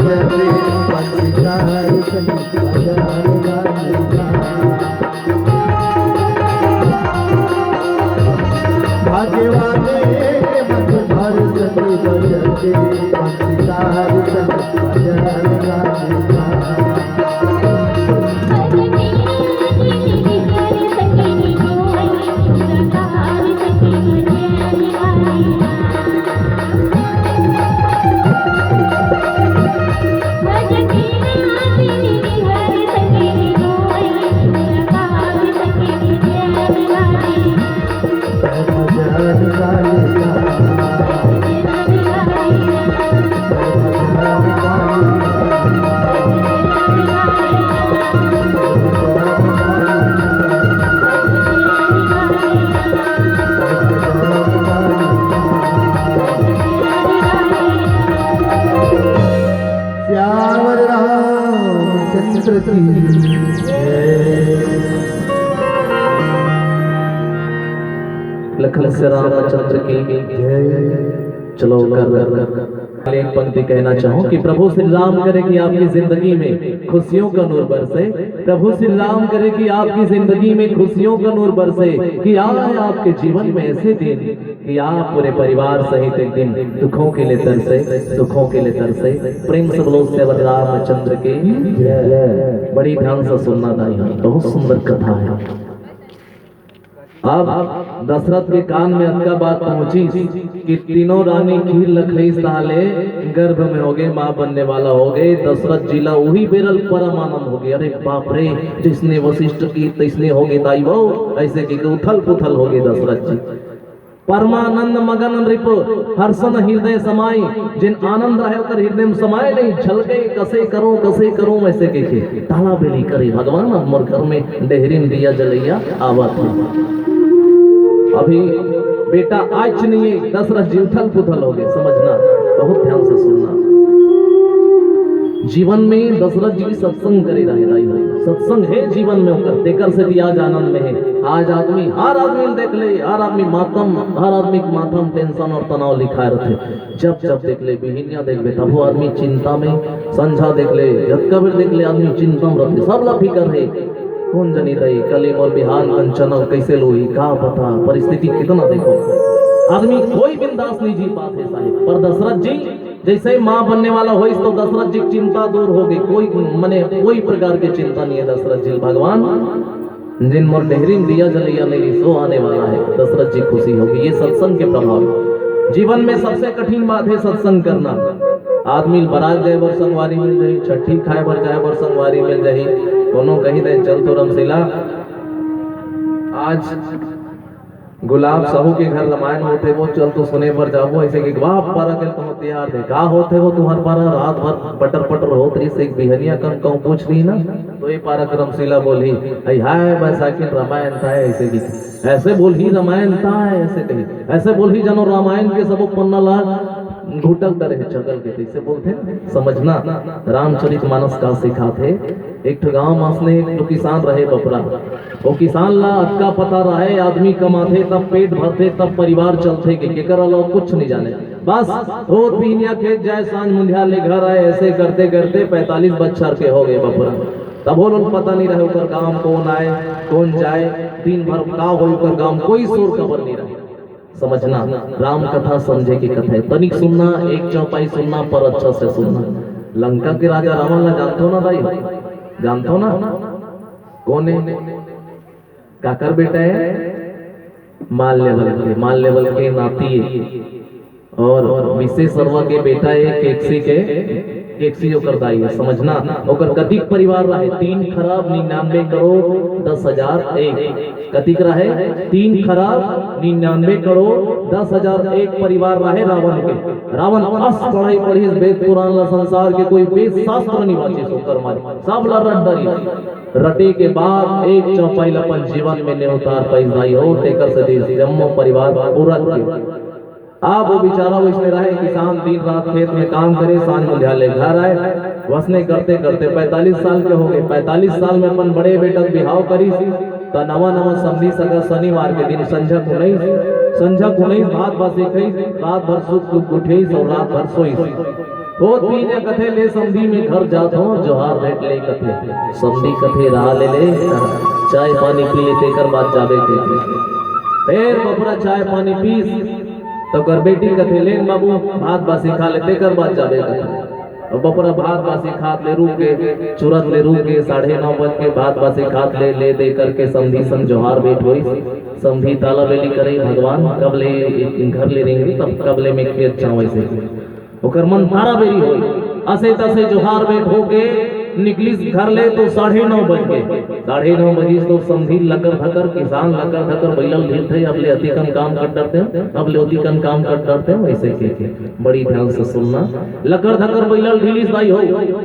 बजते पंचकार संगीत बजाने वाले भाग्य वाले मन भर सके बजते पंचकार संगीत बजाने वाले लखन से रामचंद्र की चलो कर एक पंक्ति कहना चाहूं कि प्रभु श्री राम करे कि आपकी जिंदगी में खुशियों का नूर बरसे। प्रभु श्री राम करे कि आपकी जिंदगी में खुशियों का नूर बरसे, कि आए आपके जीवन में ऐसे दिन कि आप पूरे परिवार सहित एक दिन दुखों के लिए तरसे, दुखों के लिए तरसे। प्रेम से बोलो श्री रामचंद्र की बड़ी ध्यान से सुनना था, बहुत सुंदर कथा है। अब दशरथ के कान में अनका बात पहुंची कि तीनों रानी खीर लखई साले गर्भ में हो गए, माँ बनने वाला हो गए। दशरथ जिला वही बेरल परम आनंद हो गया। अरे बाप रे, जिसने वशिष्ठ की तिसने हो गए दाई वो, ऐसे की उथल पुथल हो गए दशरथ जी। परमानंद मगन नृप हर्षण हृदय समाई, जिन आनंद रहे कर हृदय में समाये नहीं, झलके कसे करो ऐसे के ताला बेली करे भगवान। हमर घर में डेहरीन दिया जलैया आवत है। अभी बेटा आज नहीं है, दशरथ जी उथल पुथल हो गए। समझना, बहुत ध्यान से सुनना। जीवन में दशरथ जी सत्संग करे रहे दाई भाई, सत्संग है जीवन में होकर देकर से भी आज आनंद में है। आज आदमी हर आदमी देख ले, हर आदमी मातम, हर आदमी मातम टेंशन और तनाव लिखा रहते। जब देख ले बिहिनिया देख ले तब वो आदमी चिंता में, संझा देख ले जब कभी देख ले आदमी चिंता में रहते। सब ला फिकर है, कौन जनी दई कलीम और बिहार कंचन और कैसे लोही का पता परिस्थिति कितना। देखो आदमी कोई बिंदास नहीं जी पाते साहिब, पर दशरथ जी जैसे ही माँ बनने वाला हो तो दशरथ जी चिंता दूर हो गई। कोई मने कोई प्रकार की चिंता नहीं है दशरथ जी। भगवान जिन मोर डेहरी में दिया जलैया नहीं सो आने वाला है, दशरथ जी खुशी होगी। ये सत्संग के प्रभाव। जीवन में सबसे कठिन बात है सत्संग करना। आदमी बारात जाए बर संगवारी मिल जाए, छठी खाए बर जाए बर संगवारी मिल जाए, दोनों कही दे चल तो रमशिला आज गुलाब साहू के घर रामायण होते वो चल तो सुने पर जाओ। ऐसे कि बाप पारा के तुम तैयार थे का होते हो तुम्हार पारा रात भर पटर पटर होत रही से बिहनिया कम कहूँ पूछ ली ना तो ये पारा रमशिला बोली हाय बैसाखी रामायण था ऐसे की ऐसे बोल ही रामायण था ऐसे कही ऐसे बोल ही जानो रामायण के सब पन्ना ला घुटल करे चगल के इसे बोलते समझना। रामचरित मानस का सिखाते एक गांव मासने एक किसान रहे बपरा, वो किसान ला अटका पता रहे आदमी कमाते तब पेट भरते तब परिवार चलते के कर लो कुछ नहीं जाने बस रोज पीनिया खेत जाए सांझ मुंधिया ले घर आए। ऐसे करते करते 45 बच्चर के हो गए बपरा। तब वो लोग पता नहीं रहे ऊपर गांव कौन आए कौन जाए, दिन भर का हो ऊपर गांव कोई शोर खबर नहीं रहे। समझना, राम कथा समझे की कथा है। तनिक सुनना, एक चौपाई सुनना पर अच्छा से सुनना। लंका के राजा रावण ला जानते हो ना भाई, जानते हो ना कौन है? काकर बेटा है माल्यवल के नाती है और विशेष सर्वा के बेटा है केकसी ओकर दाई है। समझना, ओकर कतिक परिवार रहे 3 खराब 99 करोड़ 10,001 कतिक रहे 3 खराब 99 करोड़ 10,001 परिवार रहे रावण के। रावण अस पढ़ी वेद पुराण ला संसार के कोई वेद शास्त्र नहीं वाचे सोकर मारे सब ला रट डरी रटे के बाद एक चौपाई अपन जीवन में ने उतार पैसाई हो टेकर से देश जम्मो परिवार पूरा किया। आप वो बेचारा वैसे रहे किसान दिन रात खेत में काम करे सांझ मुंधियाले घर आए वसने करते करते 45 साल के हो गए। 45 साल में अपन बड़े बेटा बिहाव करी तो नवा समझी सका शनिवार के दिन संझा कुनई भात बासी खई रात भर सुख दुख उठे और रात भर सोई। होत पीने कथे ले समधी में घर जात हो जोहार भेट ले कथे समधी कथे रहा ले चाय पानी पी ले तेकर बाद जाबे के फिर बपरा चाय पानी पीस तो कर बेटी कथे लेन बाबू भात बासी खा ले तेकर बाद जाबे कथे और बपरा भात बासी खात ले रुक के चुरत ले रुक के 9:30 बज के भात बासी खात ले दे करके समधी संग जोहार भेट हुई समधी ताला बेली करे भगवान कब ले घर ले रहेंगे तब कब ले में खेत चावै से ओकर मन तारा बेरी होई असे तसे जोहार भेट होके निकलिस घर ले तो 9:30 बज गए 9:30 बजे तो समधी लकर धकर किसान लकर धकर बैलल ढील थे अब ले अति कम काम कर डरते हैं अब ले अति कम काम कर डरते हैं वैसे के बड़ी ध्यान से सुनना लकर धकर बैलल ढीलिस दाई हो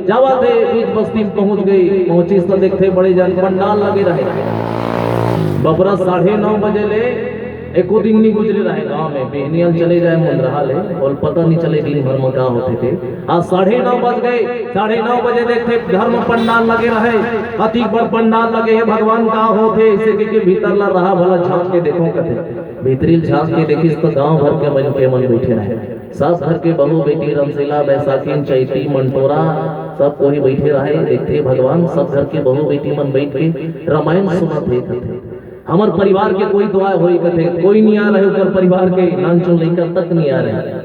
जावा थे बीच बस्ती में पहुंच गई पहुंचिस तो देखते बड़े जान पंडाल लगे रहे बपरा 9:30 बजे ले एको दिन नहीं गुजरे रहे गांव में बेहनियल चले जाए मन रहा ले और पता नहीं चले दिन भर में क्या होते थे आज 9:30 बज गए 9:30 बजे देखते घर में पंडाल लगे रहे अति बड़ पंडाल लगे है भगवान का होते इसे के भीतर ला रहा भला झांक के देखो कथे भीतरी झांक के देखिस तो गांव भर के मन बैठे रहे सब घर के बहू बेटी रमशीला बैसाखी चैती मंटोरा सब कोई बैठे रहे देखते भगवान सब घर के बहू बेटी मन बैठ के रामायण सुनते कथे हमार परिवार के कोई दुआ होई कथे कोई नहीं आ रहे ऊपर परिवार के नानचो लेकर तक नहीं आ रहे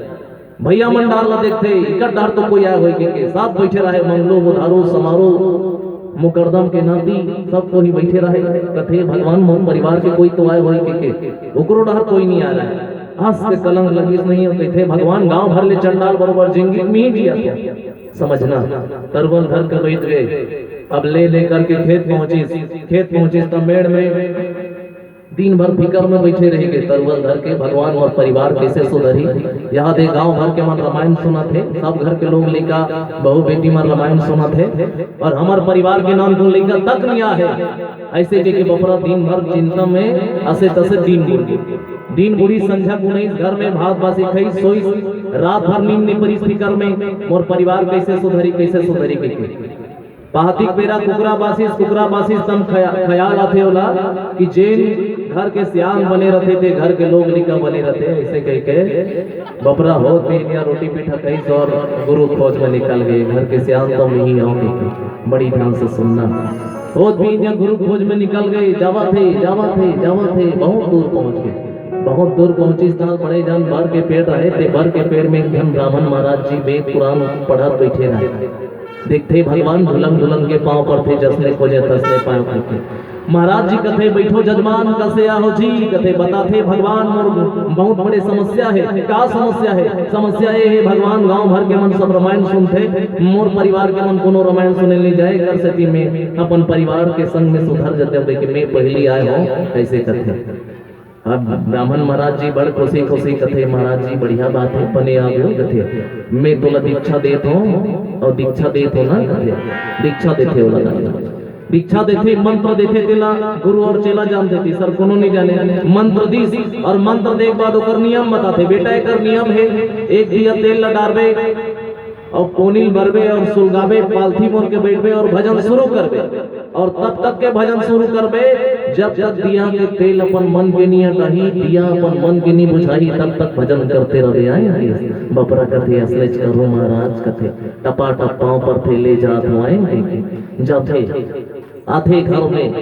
भैया मंडाल ला देखते इकट डार तो कोई आया होई के सब बैठे रहे मंगलो बुधारो समारोह मुकरदम के नाती सब कोई बैठे रहे कथे भगवान मोहन परिवार के कोई तो आए होई के ओकरो डार कोई नहीं आ रहा है हंस के कलंक लगी नहीं होते थे भगवान गांव भर ले चंडाल बरोबर जिंदगी में ही जिया था समझना तरवल घर के बैठ गए अब ले करके खेत पहुंची तब मेड़ में दिन भर फिकर में बैठे रहेंगे तरवल धर के भगवान और परिवार कैसे सुधरी यहाँ दे गांव भर के मन रामायण सुना थे सब घर के लोग लेका बहू बेटी मन रामायण सुना थे और हमारे परिवार के नाम को लेकर तक नहीं आए ऐसे के बपरा दिन भर चिंता में असे तसे दिन बुढ़ी संध्या गुनई घर में भात बासी खाई सोई रात भर नींद नहीं परी फिकर में मोर परिवार कैसे सुधरी के पाहतिक बेरा कुकरा बासिस तम ख्याल आथे होला कि जेन घर के सियान बने रहते थे घर के लोग निका बने रहते ऐसे कह के बपरा होत भी रोटी पीठा कहीं और गुरु खोज में निकल गए घर के सियान तो नहीं आओगे बड़ी ध्यान से सुनना होत भी गुरु खोज में निकल गए जावा थे बहुत दूर पहुंची स्थान बड़े जान बर के पेड़ रहे थे बर के पेड़ में एकदम ब्राह्मण महाराज जी वेद पुराण पढ़त बैठे रहे देखते भगवान धुलंग के पांव पर थे जसने खोजे तसने पांव करके महाराज जी कथे बैठो जजमान कसे आहो जी कथे बताते भगवान मोर बहुत बड़े समस्या है क्या समस्या ये है भगवान गांव भर के मन सब रामायण सुनते मोर परिवार के मन कोनो रामायण सुने ले जाए कर सकी में अपन परिवार के संग में सुधर जाते कि मैं पहली आए हूँ ऐसे कथे अब ब्राह्मण महाराज जी बड़ खुशी कथे महाराज जी बढ़िया बात है बने आ गए कथे मैं तोला दीक्षा देत हूँ और दीक्षा देत हो ना कथे दीक्षा देते हो दीक्षा देते मंत्र देते तेला गुरु और चेला जानते थे सर कोनो नहीं जाने मंत्र दीस और मंत्र देख बाद ओकर नियम बताते बेटा एकर नियम है एक दिया तेल ला डारबे और पोनील भरबे और सुलगाबे पालथी मोर के बैठबे और भजन शुरू करबे और तब तक के भजन शुरू करबे जब तक दिया के तेल अपन मन के नहीं हटाही दिया अपन मन के नहीं बुझाही तब तक भजन करते रहे आए बपरा कथे असलेच करो महाराज कथे टपा टप पांव पर थे ले जात आए जाते आथे घर में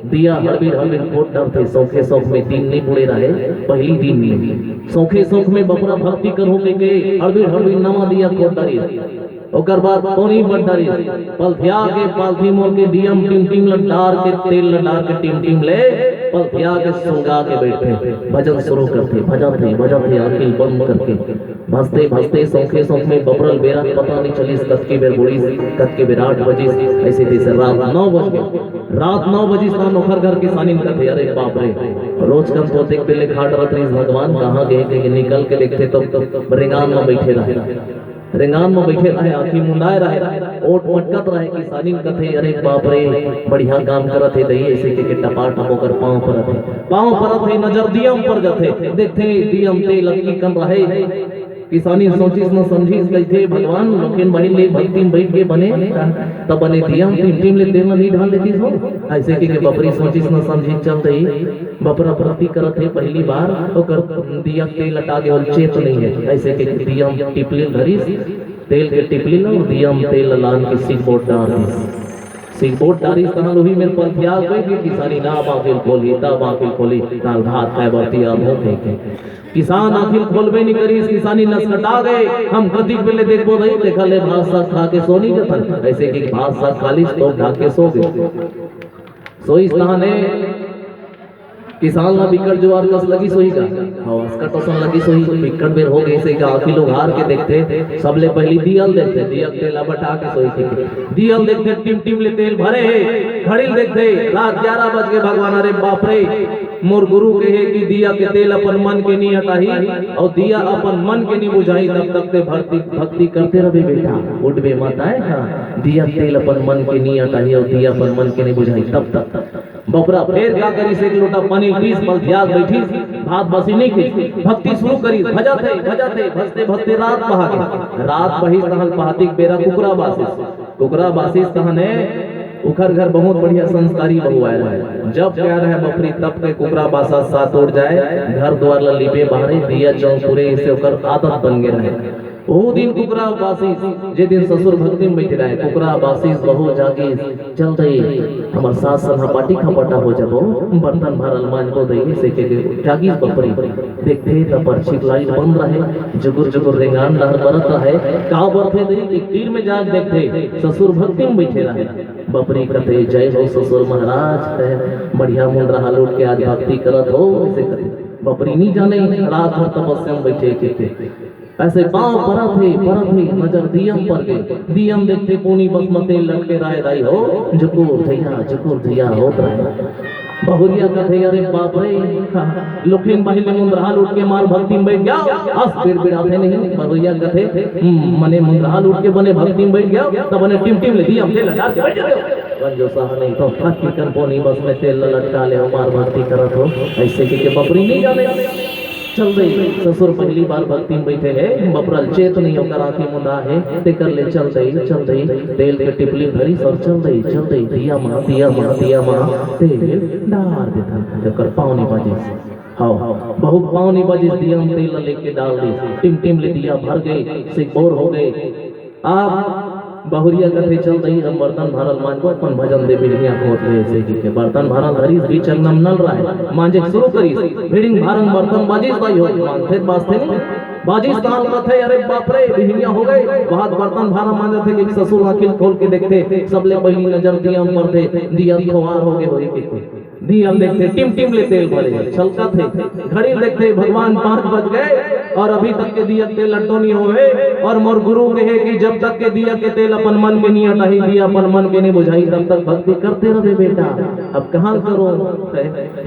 दिया हड़बीर कोट डरते सौखे में दिन नहीं बुड़े रहे पहली दिन में सौखे में बपरा भक्ति करो के गए हड़बीर नमा दिया कोट डरी ओकर बाद पानी बट डरी पलथिया के पालथी मोर के दियम टिम लडार के तेल लडार के टिम ले पलथिया के सुलगा के बैठे भजन शुरू करते बजाते आखिल बंद करके भसते सौखे में बपरल बेरा पता नहीं चली कत के बेर बुड़ी कत के बेर 8 बजे ऐसे तैसे रात 9 बजे नौकर घर की सानी करते अरे बाप रे रोज कम तो देख पहले खाट रहे भगवान कहाँ गए निकल के देखते तो रेंगान में बैठे रहे आखिर मुंडाए रहे ओट मटकत रहे कि सानी कथे अरे बाप रे बढ़िया काम करत है दही ऐसे के टपा टप होकर पांव परत है नजर दियम पर जाते देखते दियम ते लकी कन रहे किसानी सोचिस न समझिस कैथे भगवान लोकेन बहिन ले भक्ति में बैठ के बने तब बने दिया टीम ले तेल नहीं ढाल देती हो ऐसे के बपरी सोचिस न समझिस चलते ही बपरा प्रति करत है पहली बार तो कर दिया तेल लटा के और चेत नहीं है ऐसे के दिया टिपले धरिस तेल के टिपली लो दियम तेल लान की सिगबोट डारिस सिगबोट डारिस तहां लोही मेरे पंथिया कोई की किसानी ना बाकिल खोली ता बाकिल खोली ताल भात खाए बतिया भूखे के किसान आखिर खोलबे नहीं करी किसानी नसकटा गए हम कदी पहले देखबो रही देखा ले भात साग खा के सोनी जतन ऐसे कि भात साग खाली तो ढा के सो गए सोई स्थाने किसान ला बिकट जुआर कस लगी सोई का उसका टोसन लगी सोई बिकट बेर हो गई से का आखिर लोग हार के देखते सबले पहली दियल देखते दियल तेल बटा के सोई थी दियल देखते टिम टिम ले तेल भरे है घड़िल देखते रात 11 बज के भगवान अरे बाप रे मोर गुरु कहे कि दिया के तेल अपन मन के नहीं हटाही और दिया अपन मन के नहीं बुझाई तब तक ते भक्ति करते रहे बेटा उठबे मत आए हां दिया तेल अपन मन के नहीं हटाही और दिया अपन मन के नहीं बुझाई तब तक बकरा फेर का करी से एक लोटा पानी पीस पल त्याग बैठी भात बसी नहीं की भक्ति शुरू करी भजते भजते भजते रात बही तहल पहातिक बेरा कुकरा बासिस तहने उखर घर बहुत बढ़िया संस्कारी बहु आए रहे जब क्या रहे बकरी तब के कुकरा बासा साथ उड़ जाए घर द्वार ला लिपे बाहरे दिया चौं पूरे इसे उकर आदत बन गए रहे वो दिन कुकरा बासिस जे दिन ससुर भक्ति में बैठे रहे कुकरा बासिस बहु जागी चल दई हमर सास सन्हा पाटी खपटा हो जबो बर्तन भरल मान को दई से के जागी बकरी देखते त परछी लाइट बंद रहे जुगुर रेंगान लहर बरत रहे का बरथे दई कि तीर में जाग देखते ससुर भक्ति में बैठे रहे बकरी कहते जय हो ससुर महाराज है बढ़िया मुंड रहा लूट के आज भक्ति करत हो ऐसे कहते बकरी नहीं जाने रात भर तपस्या में बैठे के ऐसे पांव परत है नजर दियम पर गए दियम देखते पूनी बसमते लटके राय राय हो जुकुर झैया होत रहे बहुरिया कथे अरे बाप रे लोखिन पहले मुंदरहाल उठ के मार भक्ति में बैठ गया अस फिर बिड़ाते नहीं बहुरिया कथे मने मुंदरहाल उठ के बने भक्ति में बैठ गया तब बने टिम ले दियम तेल लगा के बैठ गए रंजो साह नहीं तो भक्ति कर पोनी बस में तेल लटका ले मार भक्ति करत हो ऐसे के बकरी नहीं जाने चल रही ससुर पहली बार भक्ति में बैठे है बपरल चेत नहीं होकर आंखें मुंदा है ते कर ले चल रही तेल के टिपली धरी सब चल रही दिया मां तेल डाल देता जकर पावनी बाजे हाँ बहुत पावनी बाजे दिया तेल लेके डाल दी टिम ले दिया भर गए से बोर हो गए आप बहुरिया कथे चल रही हम बर्तन भरल मान को अपन भजन दे बिड़िया खोट रहे से कि बर्तन भरल हरीस भी चंगम नल रहा है मांजे शुरू करी बिड़िंग भारन बर्तन बाजिस भाई हो मानते बास्ते नहीं बाजिस ताल कथे अरे बाप रे बिड़िया हो गए बहुत बर्तन भारा मांजे थे कि ससुर अखिल खोल के देखते सबले पहली नजर दिया पर थे दिया खवार हो गए होई के दिया देखते टिम ले तेल भरे छलका थे घड़ी देखते भगवान 5 बज गए और अभी तक के दिया तेल लट्टो नहीं हुए और मोर गुरु कहे कि जब तक के दिया के तेल अपन मन के नहीं हटाई दिया अपन मन के नहीं बुझाई तब तक भक्ति करते रहे बेटा अब कहां करो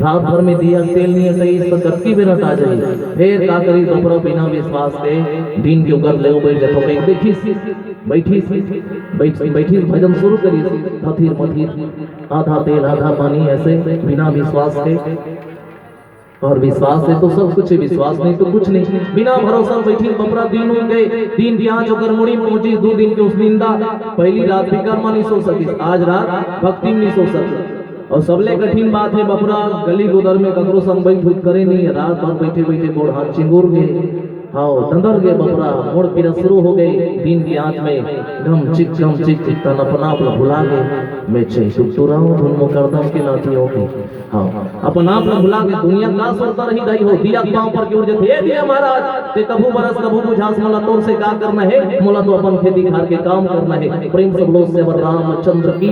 रात भर में दिया तेल नहीं हटाई इस पर कत्ती भी हटा जाए फिर का करी दोपहर बिना विश्वास के दिन के उगर ले बैठ जातो कहीं बैठी भजन शुरू करी थथीर मथीर आधा तेल आधा पानी ऐसे बिना विश्वास के और विश्वास है तो सब कुछ है विश्वास नहीं तो कुछ नहीं बिना भरोसा बैठी बपरा दिन हो गए दिन की आज होकर मुड़ी पहुंची 2 दिन के उस निंदा पहली रात फिकर में नहीं सो सकी आज रात भक्ति में नहीं सो सकी और सबले कठिन बात है बपरा गली गुदर में ककरो संग बैठ करे नहीं रात भर बैठे गोड़ हाथ चिंगूर गए हाँ दंदर गए बपरा मोड़ पीरा शुरू हो गई दिन की आंच में गम चिक तन अपना भुला गए मैं चुप रहा हूँ धुन मुकरदम के नाती होगी हाँ अपन आप भुला के दुनिया का सुनता रही दई हो दिया पांव पर की उड़ जाते हे दिया महाराज ते कबू बरस कबू बुझास मोला तोर से का करना है मोला तो अपन खेती खार के काम करना है प्रेम सब लोग से रामचंद्र की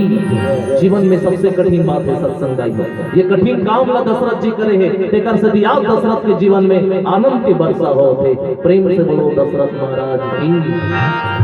जीवन में सबसे कठिन बात है सत्संगाई ये कठिन काम ला दशरथ जी करे है तेकर से दिया दशरथ के जीवन में आनंद की वर्षा हो थे प्रेम से बोलो दशरथ महाराज की